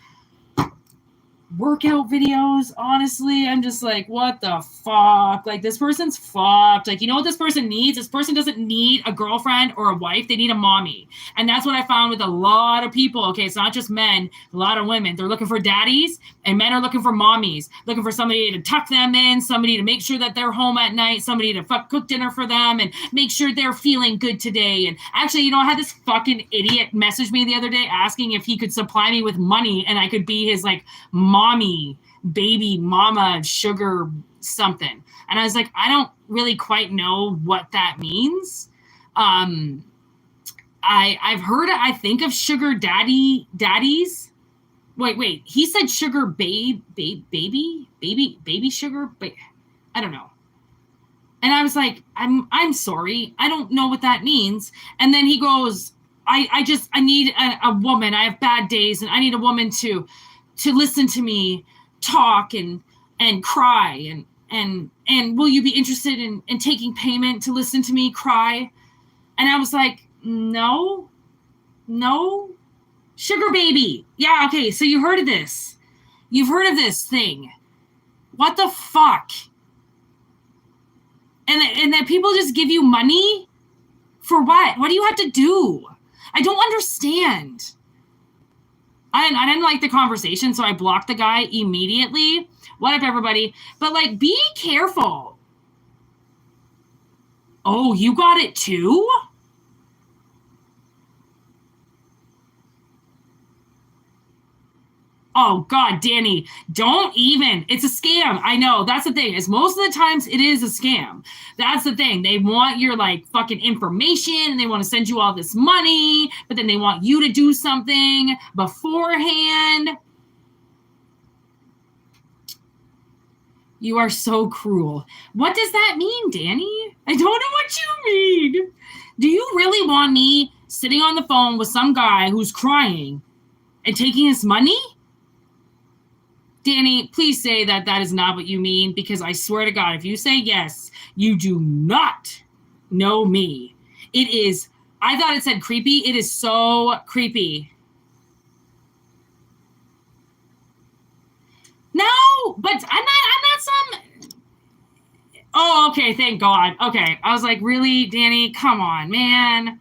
workout videos. Honestly, I'm just like, what the fuck? Like, this person's fucked. Like, you know what this person needs? This person doesn't need a girlfriend or a wife. They need a mommy. And that's what I found with a lot of people. Okay, it's not just men, a lot of women. They're looking for daddies, and men are looking for mommies, looking for somebody to tuck them in, somebody to make sure that they're home at night, somebody to cook dinner for them and make sure they're feeling good today. And actually, you know, I had this fucking idiot message me the other day asking if he could supply me with money and I could be his, like, mommy, baby, mama, sugar, something. And I was like, I don't really quite know what that means. I've heard, I think of sugar daddies. Wait, he said sugar baby sugar. I don't know. And I was like, I'm sorry. I don't know what that means. And then he goes, I need a woman. I have bad days and I need a woman to listen to me talk and cry and will you be interested in taking payment to listen to me cry? And I was like, no, sugar baby. Yeah. Okay. So you heard of this. You've heard of this thing. What the fuck? And that people just give you money for what? What do you have to do? I don't understand. I didn't like the conversation, so I blocked the guy immediately. What up, everybody? But, like, be careful. Oh, you got it too? Oh, God, Danny, don't even. It's a scam. I know. That's the thing. Is most of the times it is a scam. That's the thing. They want your, like, fucking information, and they want to send you all this money, but then they want you to do something beforehand. You are so cruel. What does that mean, Danny? I don't know what you mean. Do you really want me sitting on the phone with some guy who's crying and taking his money? Danny, please say that that is not what you mean, because I swear to God, if you say yes, you do not know me. It is, I thought it said creepy. It is so creepy. No, but I'm not some. Oh, okay, thank God. Okay, I was like, really, Danny? Come on, man.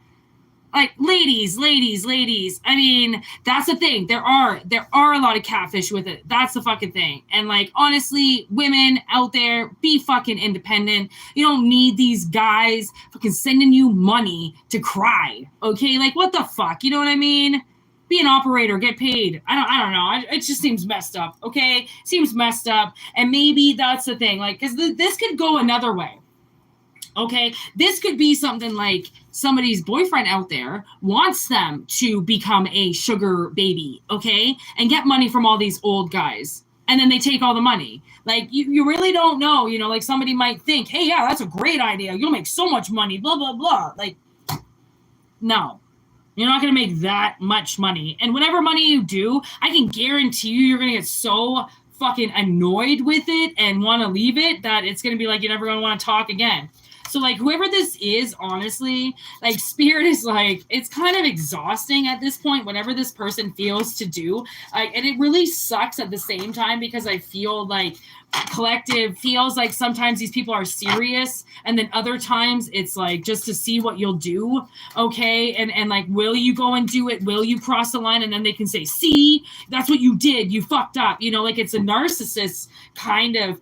Like, ladies. I mean, that's the thing. There are a lot of catfish with it. That's the fucking thing. And, like, honestly, women out there, be fucking independent. You don't need these guys fucking sending you money to cry. Okay, like, what the fuck? You know what I mean? Be an operator, get paid. I don't know. It just seems messed up. Okay, seems messed up. And maybe that's the thing. Like, because this could go another way. Okay, this could be something like somebody's boyfriend out there wants them to become a sugar baby, okay, and get money from all these old guys. And then they take all the money. Like, you really don't know, you know, like somebody might think, hey, yeah, that's a great idea. You'll make so much money, blah, blah, blah. Like, no, you're not going to make that much money. And whatever money you do, I can guarantee you're going to get so fucking annoyed with it and want to leave it that it's going to be like you're never going to want to talk again. So, like, whoever this is, honestly, like, Spirit is, like, it's kind of exhausting at this point, whatever this person feels to do. And it really sucks at the same time because I feel like Collective feels like sometimes these people are serious, and then other times it's, like, just to see what you'll do, okay? And like, will you go and do it? Will you cross the line? And then they can say, see, that's what you did. You fucked up. You know, like, it's a narcissist kind of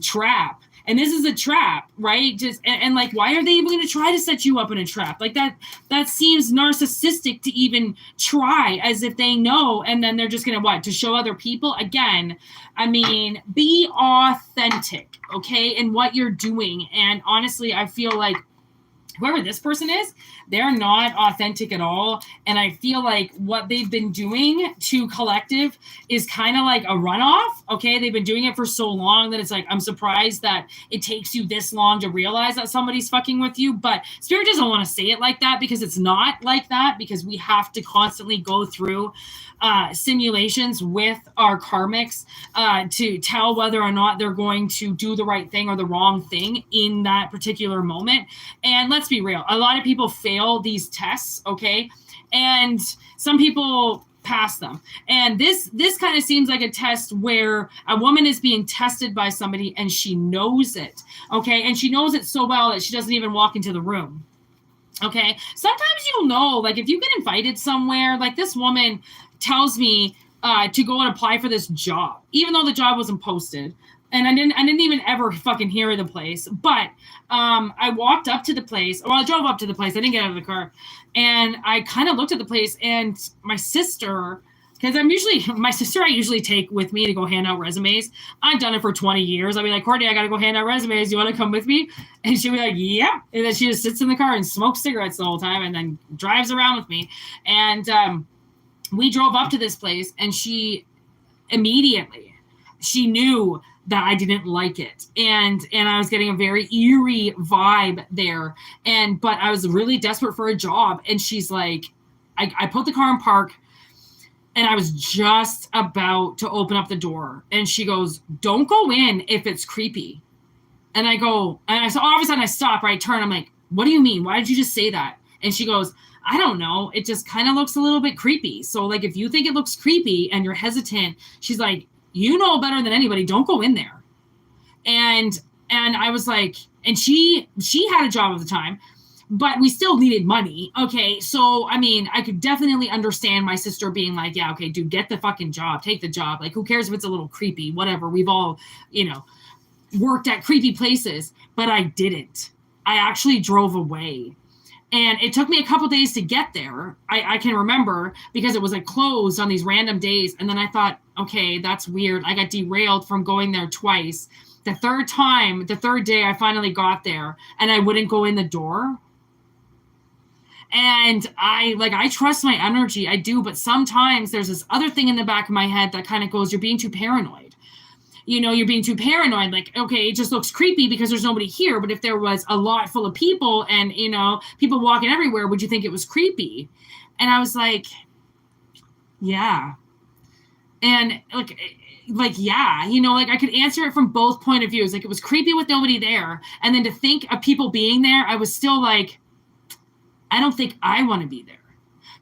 trap. And this is a trap, right? Just and like, why are they even going to try to set you up in a trap? Like, that seems narcissistic to even try, as if they know, and then they're just going to what? To show other people? Again, I mean, be authentic, okay, in what you're doing. And honestly, I feel like whoever this person is, they're not authentic at all. And I feel like what they've been doing to Collective is kind of like a runoff. Okay. They've been doing it for so long that it's like, I'm surprised that it takes you this long to realize that somebody's fucking with you. But Spirit doesn't want to say it like that, because it's not like that, because we have to constantly go through simulations with our karmics to tell whether or not they're going to do the right thing or the wrong thing in that particular moment. And let's be real, a lot of people fail these tests, okay? And some people past them. And this kind of seems like a test where a woman is being tested by somebody and she knows it, okay? And she knows it so well that she doesn't even walk into the room, okay? Sometimes you'll know, like if you get invited somewhere, like this woman tells me to go and apply for this job, even though the job wasn't posted. And I didn't even ever fucking hear of the place. But I walked up to the place. Well, I drove up to the place. I didn't get out of the car. And I kind of looked at the place. And my sister, because I usually take with me to go hand out resumes. I've done it for 20 years. I'll be like, Courtney, I got to go hand out resumes. You want to come with me? And she'll be like, yeah. And then she just sits in the car and smokes cigarettes the whole time and then drives around with me. And we drove up to this place. And she knew that I didn't like it. And I was getting a very eerie vibe there. But I was really desperate for a job. And she's like, I put the car in park and I was just about to open up the door. And she goes, don't go in if it's creepy. And I go, so all of a sudden I stop, right? Turn. I'm like, what do you mean? Why did you just say that? And she goes, I don't know. It just kind of looks a little bit creepy. So like, if you think it looks creepy and you're hesitant, she's like, you know better than anybody. Don't go in there. And I was like, and she had a job at the time, but we still needed money. Okay. So, I mean, I could definitely understand my sister being like, yeah, okay, dude, get the fucking job, take the job. Like, who cares if it's a little creepy, whatever. We've all, worked at creepy places, but I didn't. I actually drove away. And it took me a couple days to get there. I can remember because it was like closed on these random days. And then I thought, okay, that's weird. I got derailed from going there twice. The third day, I finally got there and I wouldn't go in the door. And I trust my energy. I do. But sometimes there's this other thing in the back of my head that kind of goes, you're being too paranoid. You're being too paranoid. Like, okay, it just looks creepy because there's nobody here. But if there was a lot full of people and, people walking everywhere, would you think it was creepy? And I was like, yeah. And yeah, I could answer it from both point of views. Like, it was creepy with nobody there. And then to think of people being there, I was still like, I don't think I want to be there.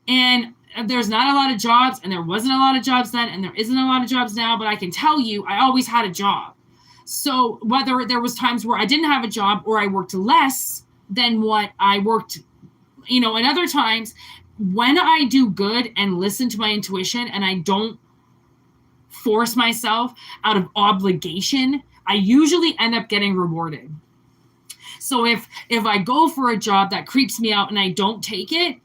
And there's not a lot of jobs, and there wasn't a lot of jobs then, and there isn't a lot of jobs now, but I can tell you, I always had a job. So whether there was times where I didn't have a job or I worked less than what I worked, and other times when I do good and listen to my intuition and I don't force myself out of obligation, I usually end up getting rewarded. So if I go for a job that creeps me out and I don't take it,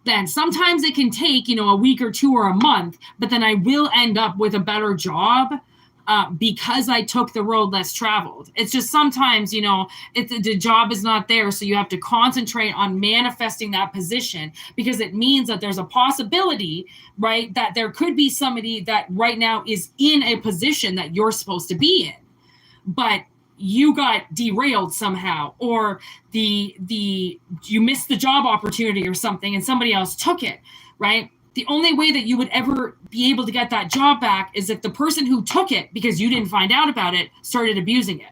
then sometimes it can take, a week or two or a month, but then I will end up with a better job because I took the road less traveled. It's just sometimes, the job is not there. So you have to concentrate on manifesting that position because it means that there's a possibility, right, that there could be somebody that right now is in a position that you're supposed to be in. But you got derailed somehow, or you missed the job opportunity or something and somebody else took it, right? The only way that you would ever be able to get that job back is if the person who took it, because you didn't find out about it, started abusing it.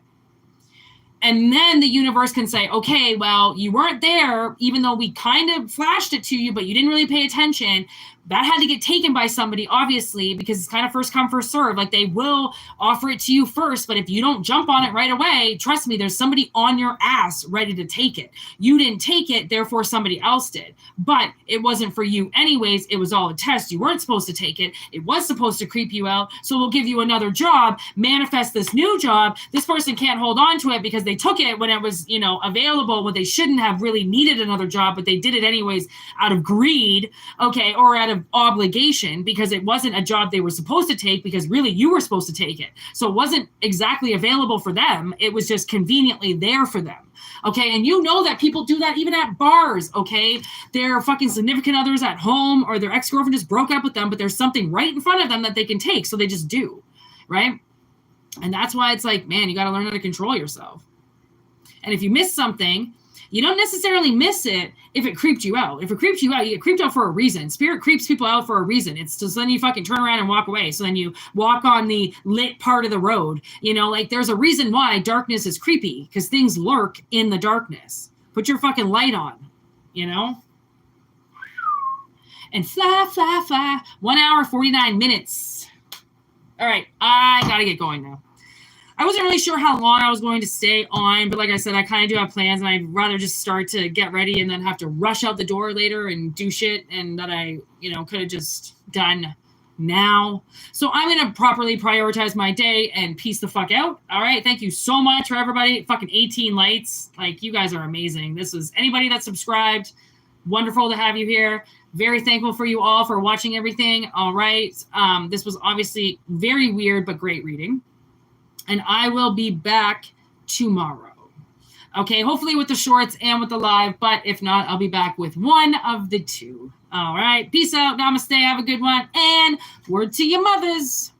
And then the universe can say, okay, well, you weren't there, even though we kind of flashed it to you, but you didn't really pay attention. That had to get taken by somebody, obviously, because it's kind of first come, first serve. Like, they will offer it to you first, but if you don't jump on it right away, trust me, there's somebody on your ass ready to take it. You didn't take it, therefore somebody else did. But it wasn't for you anyways. It was all a test. You weren't supposed to take it. It was supposed to creep you out. So we'll give you another job, manifest this new job. This person can't hold on to it because they took it when it was, available, when they shouldn't have really needed another job, but they did it anyways out of greed, okay, or out of obligation because it wasn't a job they were supposed to take because really you were supposed to take it. So it wasn't exactly available for them. It was just conveniently there for them. Okay. And that people do that even at bars. Okay. Their fucking significant others at home or their ex-girlfriend just broke up with them, but there's something right in front of them that they can take. So they just do. Right. And that's why it's like, man, you got to learn how to control yourself. And if you miss something, you don't necessarily miss it if it creeped you out. If it creeped you out, you get creeped out for a reason. Spirit creeps people out for a reason. It's just then you fucking turn around and walk away. So then you walk on the lit part of the road. There's a reason why darkness is creepy because things lurk in the darkness. Put your fucking light on, and fly, fly, fly. 1 hour, 49 minutes. All right, I got to get going now. I wasn't really sure how long I was going to stay on, but like I said, I kind of do have plans, and I'd rather just start to get ready and then have to rush out the door later and do shit and that I, could have just done now. So I'm going to properly prioritize my day and peace the fuck out. All right. Thank you so much for everybody. Fucking 18 lights. Like, you guys are amazing. This is anybody that subscribed. Wonderful to have you here. Very thankful for you all for watching everything. All right. This was obviously very weird, but great reading. And I will be back tomorrow. Okay, hopefully with the shorts and with the live, but if not, I'll be back with one of the two. All right, peace out, namaste, have a good one, and word to your mothers.